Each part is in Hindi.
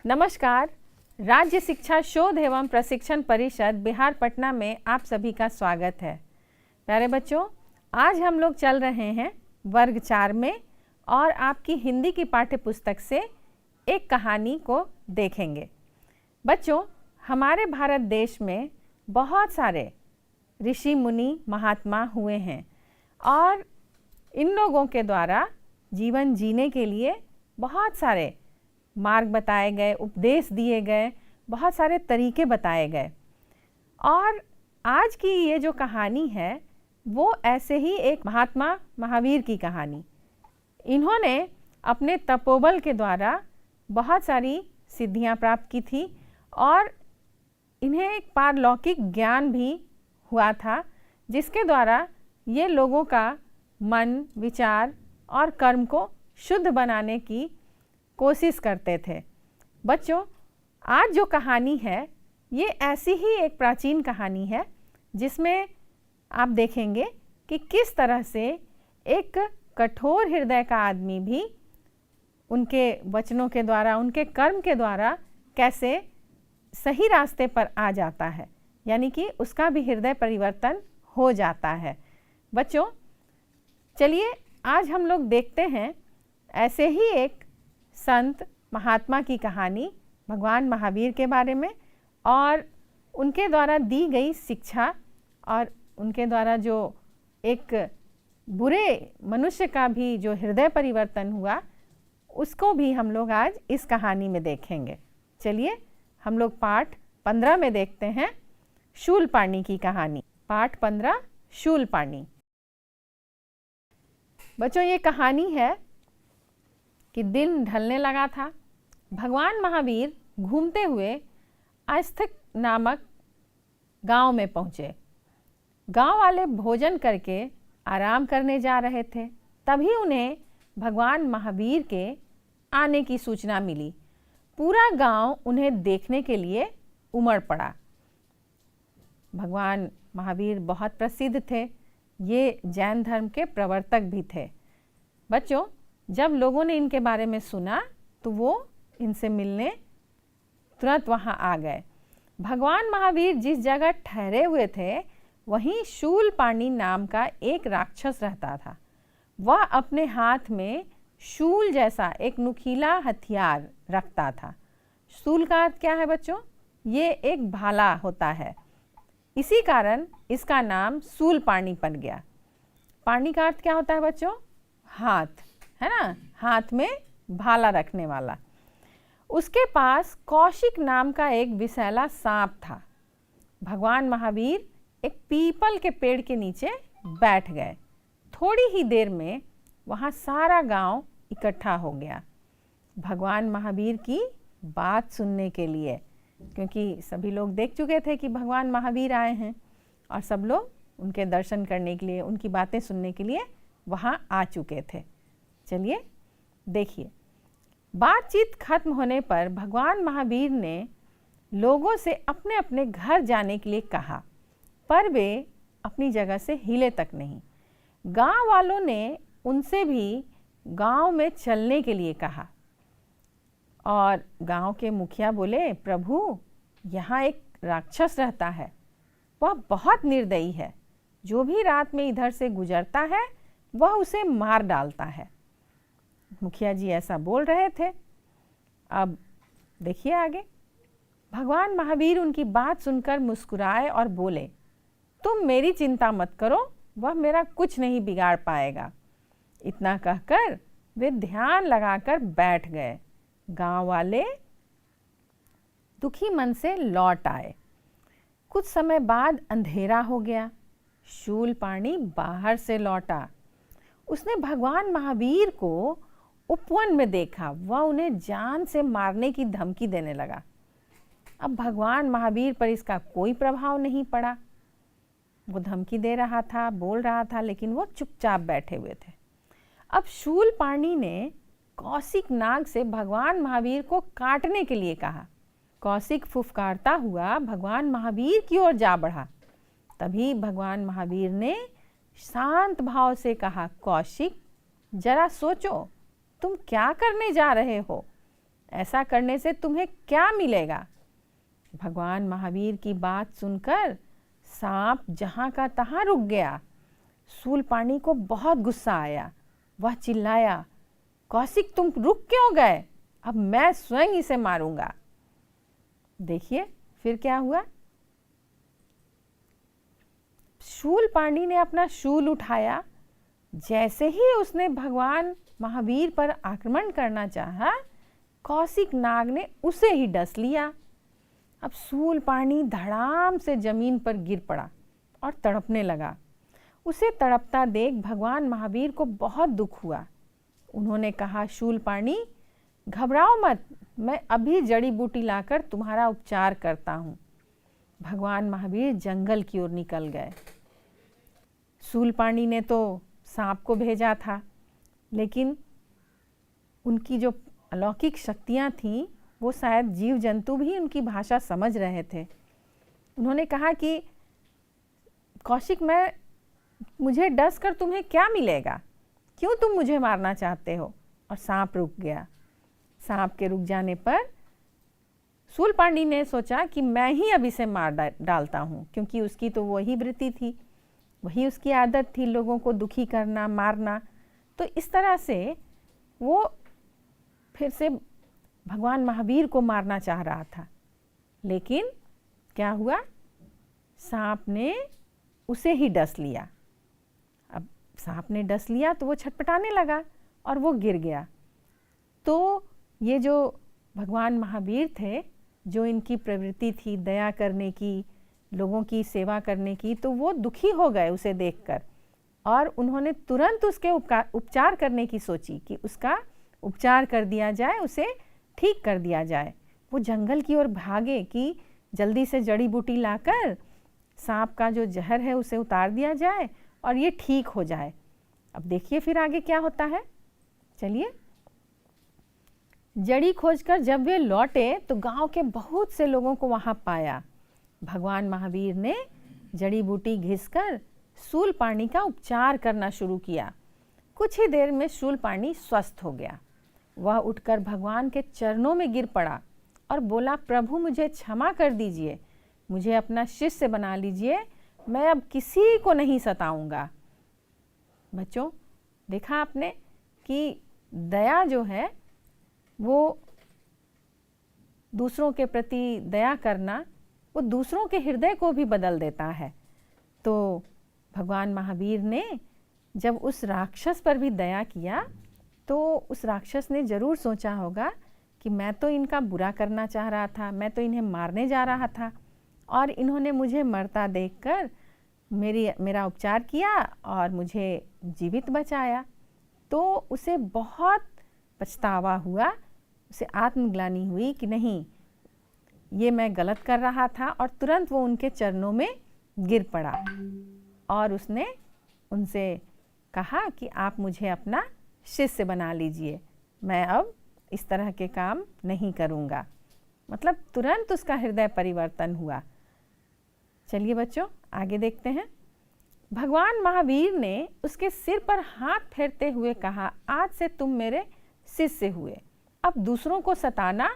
नमस्कार। राज्य शिक्षा शोध एवं प्रशिक्षण परिषद बिहार पटना में आप सभी का स्वागत है। प्यारे बच्चों, आज हम लोग चल रहे हैं वर्ग 4 में और आपकी हिंदी की पाठ्य पुस्तक से एक कहानी को देखेंगे। बच्चों, हमारे भारत देश में बहुत सारे ऋषि मुनि महात्मा हुए हैं और इन लोगों के द्वारा जीवन जीने के लिए बहुत सारे मार्ग बताए गए, उपदेश दिए गए, बहुत सारे तरीके बताए गए। और आज की ये जो कहानी है वो ऐसे ही एक महात्मा महावीर की कहानी। इन्होंने अपने तपोबल के द्वारा बहुत सारी सिद्धियां प्राप्त की थी और इन्हें एक पारलौकिक ज्ञान भी हुआ था, जिसके द्वारा ये लोगों का मन, विचार और कर्म को शुद्ध बनाने की कोशिश करते थे। बच्चों, आज जो कहानी है ये ऐसी ही एक प्राचीन कहानी है जिसमें आप देखेंगे कि किस तरह से एक कठोर हृदय का आदमी भी उनके वचनों के द्वारा, उनके कर्म के द्वारा कैसे सही रास्ते पर आ जाता है, यानी कि उसका भी हृदय परिवर्तन हो जाता है। बच्चों, चलिए आज हम लोग देखते हैं ऐसे ही एक संत महात्मा की कहानी, भगवान महावीर के बारे में, और उनके द्वारा दी गई शिक्षा और उनके द्वारा जो एक बुरे मनुष्य का भी जो हृदय परिवर्तन हुआ उसको भी हम लोग आज इस कहानी में देखेंगे। चलिए हम लोग पाठ 15 में देखते हैं शूलपाणी की कहानी। पाठ 15 शूलपाणी। बच्चों, ये कहानी है कि दिन ढलने लगा था। भगवान महावीर घूमते हुए आस्तिक नामक गांव में पहुंचे। गांव वाले भोजन करके आराम करने जा रहे थे। तभी उन्हें भगवान महावीर के आने की सूचना मिली। पूरा गांव उन्हें देखने के लिए उमड़ पड़ा। भगवान महावीर बहुत प्रसिद्ध थे। ये जैन धर्म के प्रवर्तक भी थे। बच्चों, जब लोगों ने इनके बारे में सुना तो वो इनसे मिलने तुरंत वहाँ आ गए। भगवान महावीर जिस जगह ठहरे हुए थे वहीं शूलपाणी नाम का एक राक्षस रहता था। वह अपने हाथ में शूल जैसा एक नुकीला हथियार रखता था। शूल का अर्थ क्या है बच्चों? ये एक भाला होता है। इसी कारण इसका नाम शूलपाणी पड़ गया। पाणी का अर्थ क्या होता है बच्चों? हाथ, है ना? हाथ में भाला रखने वाला। उसके पास कौशिक नाम का एक विषैला सांप था। भगवान महावीर एक पीपल के पेड़ के नीचे बैठ गए। थोड़ी ही देर में वहाँ सारा गांव इकट्ठा हो गया भगवान महावीर की बात सुनने के लिए, क्योंकि सभी लोग देख चुके थे कि भगवान महावीर आए हैं और सब लोग उनके दर्शन करने के लिए, उनकी बातें सुनने के लिए वहाँ आ चुके थे। चलिए देखिए, बातचीत खत्म होने पर भगवान महावीर ने लोगों से अपने अपने घर जाने के लिए कहा, पर वे अपनी जगह से हिले तक नहीं। गांव वालों ने उनसे भी गांव में चलने के लिए कहा और गांव के मुखिया बोले, प्रभु, यहाँ एक राक्षस रहता है। वह बहुत निर्दयी है। जो भी रात में इधर से गुजरता है वह उसे मार डालता है। मुखिया जी ऐसा बोल रहे थे। अब देखिए आगे। भगवान महावीर उनकी बात सुनकर मुस्कुराए और बोले, तुम मेरी चिंता मत करो, वह मेरा कुछ नहीं बिगाड़ पाएगा। इतना कहकर वे ध्यान लगाकर बैठ गए। गांव वाले दुखी मन से लौट आए। कुछ समय बाद अंधेरा हो गया। शूलपाणी बाहर से लौटा। उसने भगवान महावीर को उपवन में देखा। वह उन्हें जान से मारने की धमकी देने लगा। अब भगवान महावीर पर इसका कोई प्रभाव नहीं पड़ा। वो धमकी दे रहा था, बोल रहा था, लेकिन वो चुपचाप बैठे हुए थे। अब शूलपाणी ने कौशिक नाग से भगवान महावीर को काटने के लिए कहा। कौशिक फुफकारता हुआ भगवान महावीर की ओर जा बढ़ा। तभी भगवान महावीर ने शांत भाव से कहा, कौशिक, जरा सोचो, तुम क्या करने जा रहे हो? ऐसा करने से तुम्हें क्या मिलेगा? भगवान महावीर की बात सुनकर सांप जहाँ का तहाँ रुक गया। शूलपाणी को बहुत गुस्सा आया। वह चिल्लाया, कौशिक तुम रुक क्यों गए? अब मैं स्वयं इसे मारूंगा। देखिए फिर क्या हुआ। शूलपाणी ने अपना शूल उठाया। जैसे ही उसने भगवान महावीर पर आक्रमण करना चाहा, कौशिक नाग ने उसे ही डस लिया। अब शूलपाणी धड़ाम से जमीन पर गिर पड़ा और तड़पने लगा। उसे तड़पता देख भगवान महावीर को बहुत दुख हुआ। उन्होंने कहा, शूलपाणी घबराओ मत, मैं अभी जड़ी बूटी लाकर तुम्हारा उपचार करता हूँ। भगवान महावीर जंगल की ओर निकल गए। शूलपाणी ने तो सांप को भेजा था, लेकिन उनकी जो अलौकिक शक्तियाँ थीं वो शायद जीव जंतु भी उनकी भाषा समझ रहे थे। उन्होंने कहा कि कौशिक, मुझे डस कर तुम्हें क्या मिलेगा? क्यों तुम मुझे मारना चाहते हो? और सांप रुक गया। सांप के रुक जाने पर शूलपाणी ने सोचा कि मैं ही अब इसे मार डालता हूँ, क्योंकि उसकी तो वही वृत्ति थी, वही उसकी आदत थी, लोगों को दुखी करना, मारना। तो इस तरह से वो फिर से भगवान महावीर को मारना चाह रहा था। लेकिन क्या हुआ, सांप ने उसे ही डस लिया। अब सांप ने डस लिया तो वो छटपटाने लगा और वो गिर गया। तो ये जो भगवान महावीर थे, जो इनकी प्रवृत्ति थी दया करने की, लोगों की सेवा करने की, तो वो दुखी हो गए उसे देखकर और उन्होंने तुरंत उसके उपचार करने की सोची कि उसका उपचार कर दिया जाए, उसे ठीक कर दिया जाए। वो जंगल की ओर भागे कि जल्दी से जड़ी बूटी लाकर सांप का जो जहर है उसे उतार दिया जाए और ये ठीक हो जाए। अब देखिए फिर आगे क्या होता है। चलिए, जड़ी खोजकर जब वे लौटे तो गांव के बहुत से लोगों को वहां पाया। भगवान महावीर ने जड़ी बूटी घिसकर शूलपाणी का उपचार करना शुरू किया। कुछ ही देर में शूलपाणी स्वस्थ हो गया। वह उठकर भगवान के चरणों में गिर पड़ा और बोला, प्रभु मुझे क्षमा कर दीजिए, मुझे अपना शिष्य बना लीजिए, मैं अब किसी को नहीं सताऊंगा। बच्चों, देखा आपने कि दया जो है वो दूसरों के प्रति दया करना, वो दूसरों के हृदय को भी बदल देता है। तो भगवान महावीर ने जब उस राक्षस पर भी दया किया तो उस राक्षस ने ज़रूर सोचा होगा कि मैं तो इनका बुरा करना चाह रहा था, मैं तो इन्हें मारने जा रहा था और इन्होंने मुझे मरता देखकर मेरा उपचार किया और मुझे जीवित बचाया। तो उसे बहुत पछतावा हुआ, उसे आत्मग्लानि हुई कि नहीं, ये मैं गलत कर रहा था, और तुरंत वो उनके चरणों में गिर पड़ा और उसने उनसे कहा कि आप मुझे अपना शिष्य बना लीजिए, मैं अब इस तरह के काम नहीं करूँगा। मतलब तुरंत उसका हृदय परिवर्तन हुआ। चलिए बच्चों, आगे देखते हैं। भगवान महावीर ने उसके सिर पर हाथ फेरते हुए कहा, आज से तुम मेरे शिष्य हुए, अब दूसरों को सताना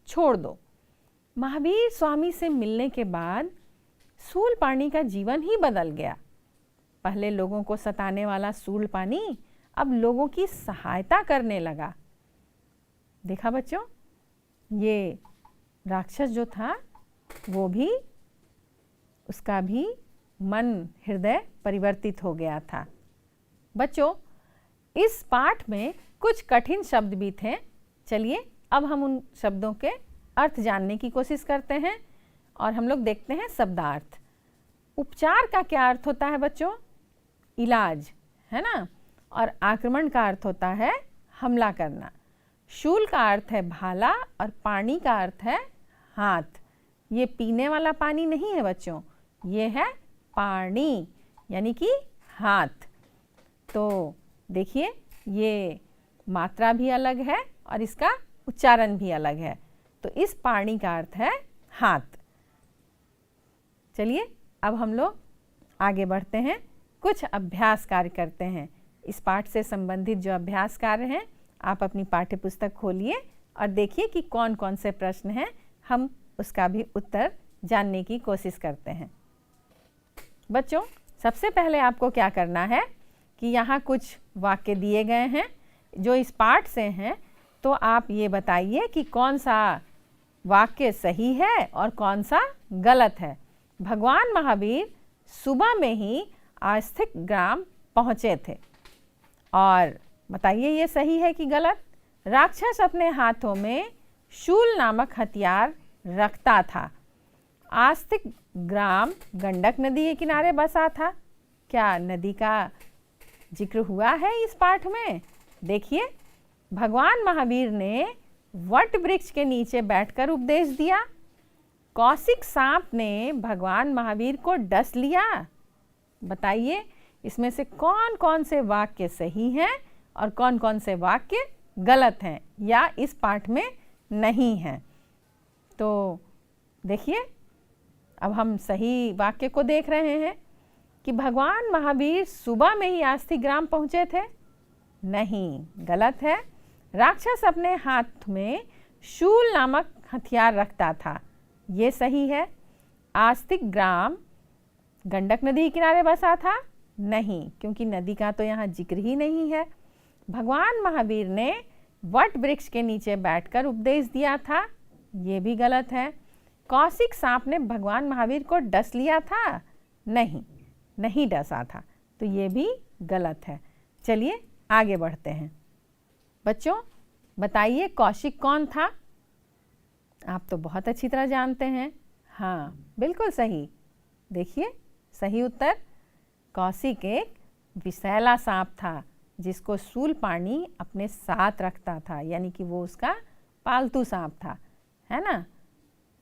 छोड़ दो। महावीर स्वामी से मिलने के बाद शूलपाणी का जीवन ही बदल गया। पहले लोगों को सताने वाला शूलपाणी अब लोगों की सहायता करने लगा। देखा बच्चों, ये राक्षस जो था वो भी, उसका भी मन हृदय परिवर्तित हो गया था। बच्चों, इस पाठ में कुछ कठिन शब्द भी थे। चलिए अब हम उन शब्दों के अर्थ जानने की कोशिश करते हैं और हम लोग देखते हैं शब्दार्थ। उपचार का क्या अर्थ होता है बच्चों? इलाज, है ना। और आक्रमण का अर्थ होता है हमला करना। शूल का अर्थ है भाला और पानी का अर्थ है हाथ। ये पीने वाला पानी नहीं है बच्चों, ये है पानी, यानी कि हाथ। तो देखिए, ये मात्रा भी अलग है और इसका उच्चारण भी अलग है। तो इस पानी का अर्थ है हाथ। चलिए अब हम लोग आगे बढ़ते हैं, कुछ अभ्यास कार्य करते हैं। इस पाठ से संबंधित जो अभ्यास कार्य हैं, आप अपनी पाठ्य पुस्तक खोलिए और देखिए कि कौन कौन से प्रश्न हैं, हम उसका भी उत्तर जानने की कोशिश करते हैं। बच्चों, सबसे पहले आपको क्या करना है कि यहाँ कुछ वाक्य दिए गए हैं जो इस पाठ से हैं, तो आप ये बताइए कि कौन सा वाक्य सही है और कौन सा गलत है। भगवान महावीर सुबह में ही आस्तिक ग्राम पहुँचे थे, और बताइए ये सही है कि गलत। राक्षस अपने हाथों में शूल नामक हथियार रखता था। आस्तिक ग्राम गंडक नदी के किनारे बसा था। क्या नदी का जिक्र हुआ है इस पाठ में? देखिए, भगवान महावीर ने वट वृक्ष के नीचे बैठकर उपदेश दिया। कौशिक सांप ने भगवान महावीर को डस लिया। बताइए इसमें से कौन कौन से वाक्य सही हैं और कौन कौन से वाक्य गलत हैं या इस पाठ में नहीं हैं। तो देखिए, अब हम सही वाक्य को देख रहे हैं कि भगवान महावीर सुबह में ही आस्तिक ग्राम पहुँचे थे। नहीं, गलत है। राक्षस अपने हाथ में शूल नामक हथियार रखता था, ये सही है। आस्तिक ग्राम गंडक नदी के किनारे बसा था, नहीं, क्योंकि नदी का तो यहाँ जिक्र ही नहीं है। भगवान महावीर ने वट वृक्ष के नीचे बैठकर उपदेश दिया था, ये भी गलत है। कौशिक सांप ने भगवान महावीर को डस लिया था, नहीं, नहीं डसा था, तो ये भी गलत है। चलिए आगे बढ़ते हैं। बच्चों, बताइए कौशिक कौन था? आप तो बहुत अच्छी तरह जानते हैं। हाँ, बिल्कुल सही। देखिए, सही उत्तर, कौशिक एक विषैला सांप था जिसको शूलपाणी अपने साथ रखता था, यानी कि वो उसका पालतू सांप था, है ना।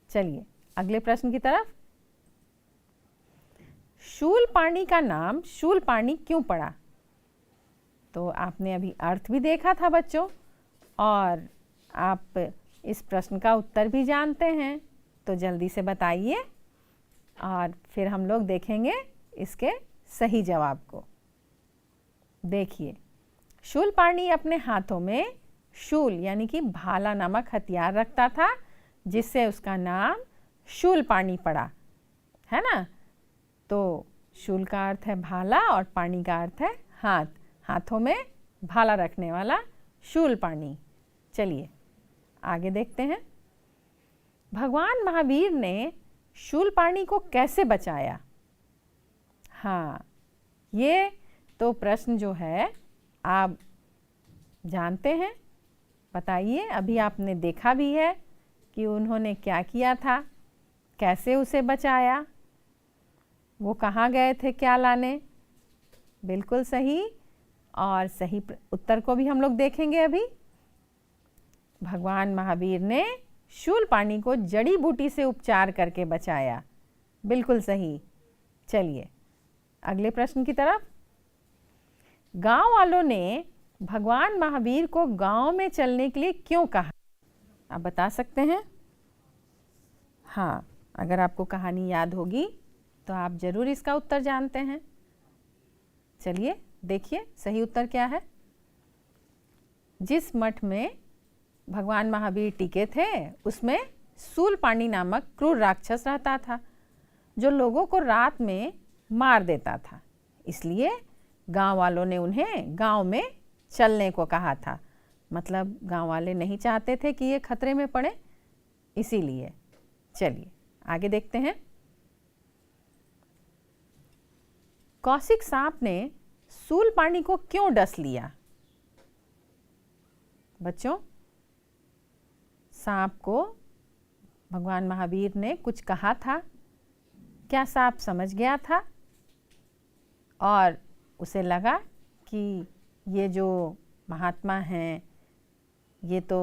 चलिए अगले प्रश्न की तरफ। शूलपाणी का नाम शूलपाणी क्यों पड़ा? तो आपने अभी अर्थ भी देखा था बच्चों, और आप इस प्रश्न का उत्तर भी जानते हैं, तो जल्दी से बताइए और फिर हम लोग देखेंगे इसके सही जवाब को। देखिए, शूलपाणी अपने हाथों में शूल यानी कि भाला नामक हथियार रखता था, जिससे उसका नाम शूलपाणी पड़ा, है ना। तो शूल का अर्थ है भाला और पाणी का अर्थ है हाथ, हाथों में भाला रखने वाला शूलपाणी। चलिए आगे देखते हैं। भगवान महावीर ने शूलपाणी को कैसे बचाया? हाँ, ये तो प्रश्न जो है आप जानते हैं। बताइए, अभी आपने देखा भी है कि उन्होंने क्या किया था, कैसे उसे बचाया, वो कहाँ गए थे क्या लाने। बिल्कुल सही, और सही उत्तर को भी हम लोग देखेंगे अभी। भगवान महावीर ने शूलपाणी को जड़ी बूटी से उपचार करके बचाया, बिल्कुल सही। चलिए अगले प्रश्न की तरफ। गांव वालों ने भगवान महावीर को गांव में चलने के लिए क्यों कहा? आप बता सकते हैं? हाँ, अगर आपको कहानी याद होगी तो आप जरूर इसका उत्तर जानते हैं। चलिए देखिए सही उत्तर क्या है। जिस मठ में भगवान महावीर टिके थे उसमें शूलपाणी नामक क्रूर राक्षस रहता था, जो लोगों को रात में मार देता था। इसलिए गांव वालों ने उन्हें गांव में चलने को कहा था। मतलब गांव वाले नहीं चाहते थे कि ये खतरे में पड़े, इसीलिए। चलिए आगे देखते हैं। कौशिक सांप ने शूलपाणी को क्यों डस लिया? बच्चों, सांप को भगवान महावीर ने कुछ कहा था, क्या सांप समझ गया था और उसे लगा कि ये जो महात्मा हैं ये तो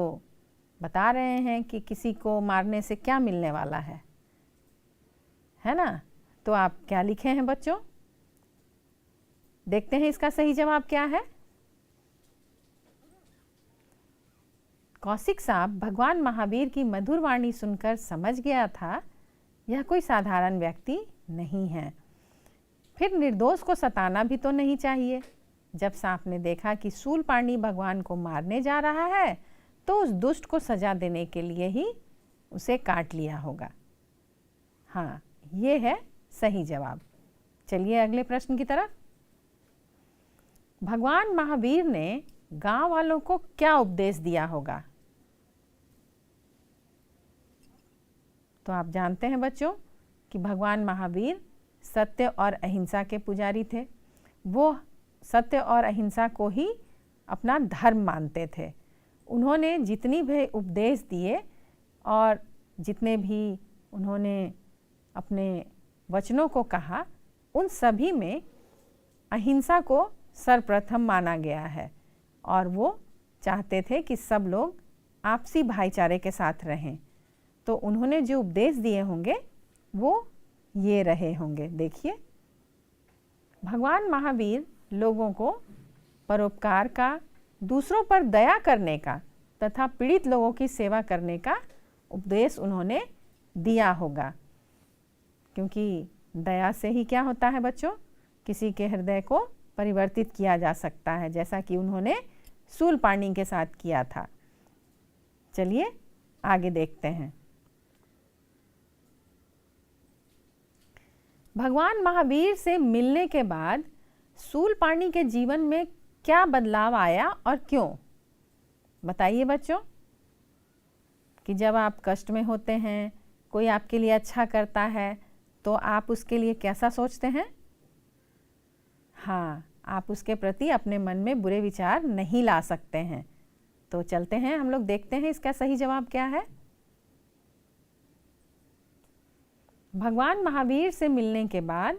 बता रहे हैं कि किसी को मारने से क्या मिलने वाला है ना। तो आप क्या लिखे हैं बच्चों? देखते हैं इसका सही जवाब क्या है। कौशिक सांप भगवान महावीर की मधुर वाणी सुनकर समझ गया था यह कोई साधारण व्यक्ति नहीं है, फिर निर्दोष को सताना भी तो नहीं चाहिए। जब सांप ने देखा कि शूलपाणी भगवान को मारने जा रहा है तो उस दुष्ट को सजा देने के लिए ही उसे काट लिया होगा। हाँ, ये है सही जवाब। चलिए अगले प्रश्न की तरफ। भगवान महावीर ने गांव वालों को क्या उपदेश दिया होगा? तो आप जानते हैं बच्चों कि भगवान महावीर सत्य और अहिंसा के पुजारी थे। वो सत्य और अहिंसा को ही अपना धर्म मानते थे। उन्होंने जितनी भी उपदेश दिए और जितने भी उन्होंने अपने वचनों को कहा, उन सभी में अहिंसा को सर्वप्रथम माना गया है और वो चाहते थे कि सब लोग आपसी भाईचारे के साथ रहें। तो उन्होंने जो उपदेश दिए होंगे वो ये रहे होंगे। देखिए, भगवान महावीर लोगों को परोपकार का, दूसरों पर दया करने का तथा पीड़ित लोगों की सेवा करने का उपदेश उन्होंने दिया होगा, क्योंकि दया से ही क्या होता है बच्चों, किसी के हृदय को परिवर्तित किया जा सकता है, जैसा कि उन्होंने शूलपाणि के साथ किया था। चलिए आगे देखते हैं। भगवान महावीर से मिलने के बाद शूलपाणि के जीवन में क्या बदलाव आया और क्यों? बताइए बच्चों कि जब आप कष्ट में होते हैं, कोई आपके लिए अच्छा करता है, तो आप उसके लिए कैसा सोचते हैं? हाँ, आप उसके प्रति अपने मन में बुरे विचार नहीं ला सकते हैं। तो चलते हैं, हम लोग देखते हैं इसका सही जवाब क्या है। भगवान महावीर से मिलने के बाद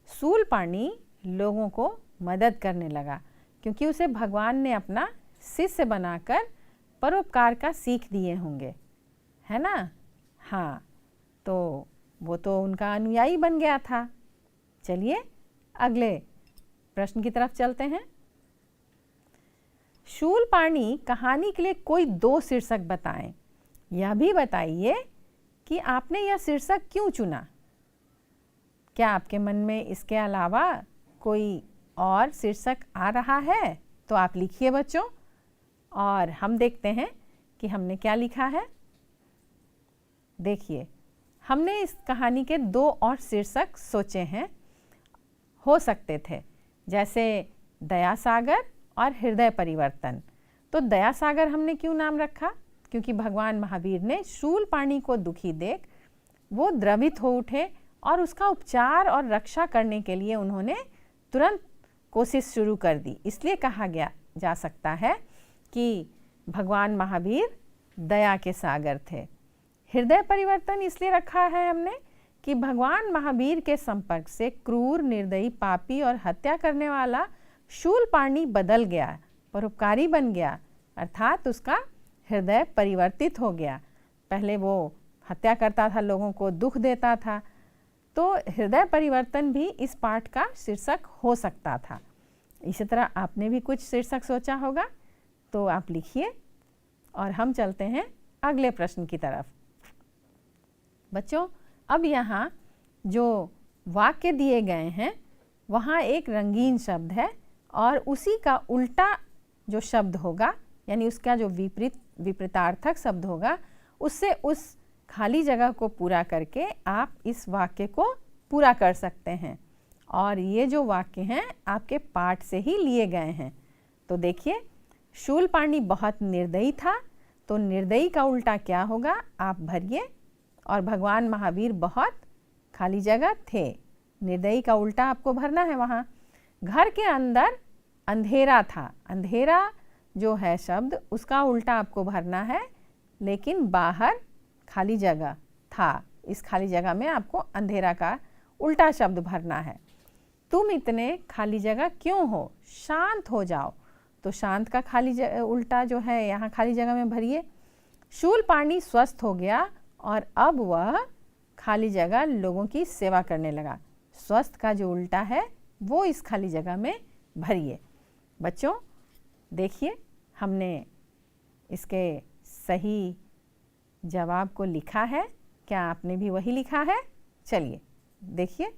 शूलपाणि लोगों को मदद करने लगा, क्योंकि उसे भगवान ने अपना शिष्य बनाकर परोपकार का सीख दिए होंगे, है ना? हाँ, तो वो तो उनका अनुयायी बन गया था। चलिए अगले प्रश्न की तरफ चलते हैं। शूलपाणि कहानी के लिए कोई 2 शीर्षक बताएं। यह भी बताइए कि आपने यह शीर्षक क्यों चुना। क्या आपके मन में इसके अलावा कोई और शीर्षक आ रहा है? तो आप लिखिए बच्चों, और हम देखते हैं कि हमने क्या लिखा है। देखिए, हमने इस कहानी के 2 और शीर्षक सोचे हैं, हो सकते थे, जैसे दया सागर और हृदय परिवर्तन। तो दया सागर हमने क्यों नाम रखा? क्योंकि भगवान महावीर ने शूलपाणि को दुखी देख वो द्रवित हो उठे और उसका उपचार और रक्षा करने के लिए उन्होंने तुरंत कोशिश शुरू कर दी। इसलिए कहा गया जा सकता है कि भगवान महावीर दया के सागर थे। हृदय परिवर्तन इसलिए रखा है हमने कि भगवान महावीर के संपर्क से क्रूर, निर्दयी, पापी और हत्या करने वाला शूलपाणि बदल गया, परोपकारी बन गया, अर्थात उसका हृदय परिवर्तित हो गया। पहले वो हत्या करता था, लोगों को दुख देता था। तो हृदय परिवर्तन भी इस पाठ का शीर्षक हो सकता था। इसी तरह आपने भी कुछ शीर्षक सोचा होगा, तो आप लिखिए और हम चलते हैं अगले प्रश्न की तरफ। बच्चों, अब यहाँ जो वाक्य दिए गए हैं वहाँ एक रंगीन शब्द है और उसी का उल्टा जो शब्द होगा, यानी उसका जो विपरीतार्थक शब्द होगा, उससे उस खाली जगह को पूरा करके आप इस वाक्य को पूरा कर सकते हैं। और ये जो वाक्य हैं आपके पाठ से ही लिए गए हैं। तो देखिए, शूलपाणि बहुत निर्दयी था, तो निर्दयी का उल्टा क्या होगा आप भरिए। और भगवान महावीर बहुत खाली जगह थे, निर्दयी का उल्टा आपको भरना है वहाँ। घर के अंदर अंधेरा था, अंधेरा जो है शब्द उसका उल्टा आपको भरना है, लेकिन बाहर खाली जगह था, इस खाली जगह में आपको अंधेरा का उल्टा शब्द भरना है। तुम इतने खाली जगह क्यों हो, शांत हो जाओ। तो शांत का खाली उल्टा जो है यहाँ खाली जगह में भरिए। शूलपाणि स्वस्थ हो गया और अब वह खाली जगह लोगों की सेवा करने लगा। स्वस्थ का जो उल्टा है वो इस खाली जगह में भरिए। बच्चों देखिए, हमने इसके सही जवाब को लिखा है। क्या आपने भी वही लिखा है? चलिए देखिए,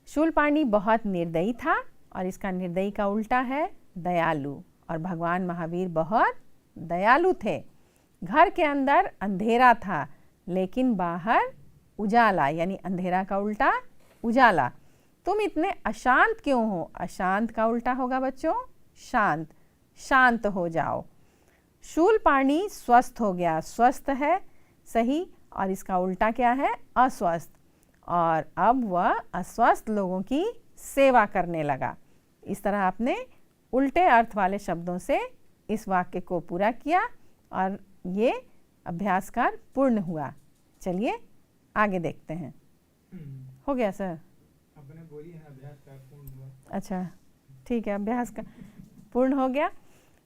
शूलपाणि बहुत निर्दयी था और इसका निर्दयी का उल्टा है दयालु, और भगवान महावीर बहुत दयालु थे। घर के अंदर अंधेरा था लेकिन बाहर उजाला, यानी अंधेरा का उल्टा उजाला। तुम इतने अशांत क्यों हो? अशांत का उल्टा होगा बच्चों शांत। शांत हो जाओ। शूलपाणी स्वस्थ हो गया, स्वस्थ है सही, और इसका उल्टा क्या है? अस्वस्थ। और अब वह अस्वस्थ लोगों की सेवा करने लगा। इस तरह आपने उल्टे अर्थ वाले शब्दों से इस वाक्य को पूरा किया और ये अभ्यास कार्य पूर्ण हुआ। चलिए आगे देखते हैं। हो गया सर? आपने बोली है अभ्यास कार्य पूर्ण हुआ। अच्छा ठीक है, अभ्यास का पूर्ण हो गया।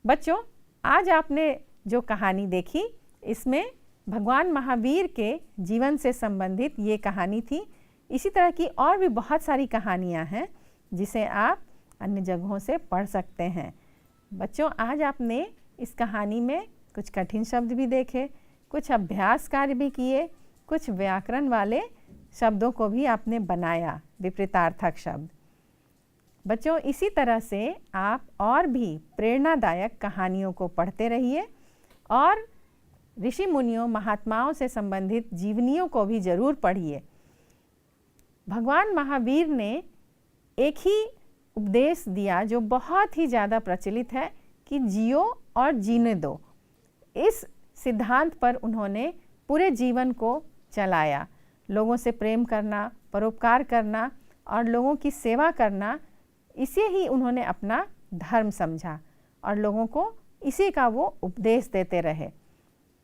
बच्चों आज आपने जो कहानी देखी इसमें भगवान महावीर के जीवन से संबंधित ये कहानी थी। इसी तरह की और भी बहुत सारी कहानियाँ हैं जिसे आप अन्य जगहों से पढ़ सकते हैं। बच्चों आज आपने इस कहानी में कुछ कठिन शब्द भी देखे, कुछ अभ्यास कार्य भी किए, कुछ व्याकरण वाले शब्दों को भी आपने बनाया, विपरीतार्थक शब्द। बच्चों इसी तरह से आप और भी प्रेरणादायक कहानियों को पढ़ते रहिए और ऋषि मुनियों महात्माओं से संबंधित जीवनियों को भी जरूर पढ़िए। भगवान महावीर ने एक ही उपदेश दिया जो बहुत ही ज़्यादा प्रचलित है कि जियो और जीने दो। इस सिद्धांत पर उन्होंने पूरे जीवन को चलाया। लोगों से प्रेम करना, परोपकार करना और लोगों की सेवा करना, इसे ही उन्होंने अपना धर्म समझा और लोगों को इसी का वो उपदेश देते रहे।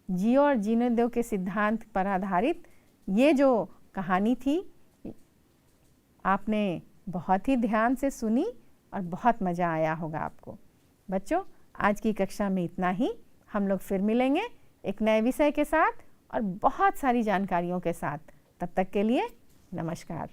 जियो और जीने दो के सिद्धांत पर आधारित ये जो कहानी थी आपने बहुत ही ध्यान से सुनी और बहुत मज़ा आया होगा आपको। बच्चों आज की कक्षा में इतना ही। हम लोग फिर मिलेंगे एक नए विषय के साथ और बहुत सारी जानकारियों के साथ। तब तक के लिए नमस्कार।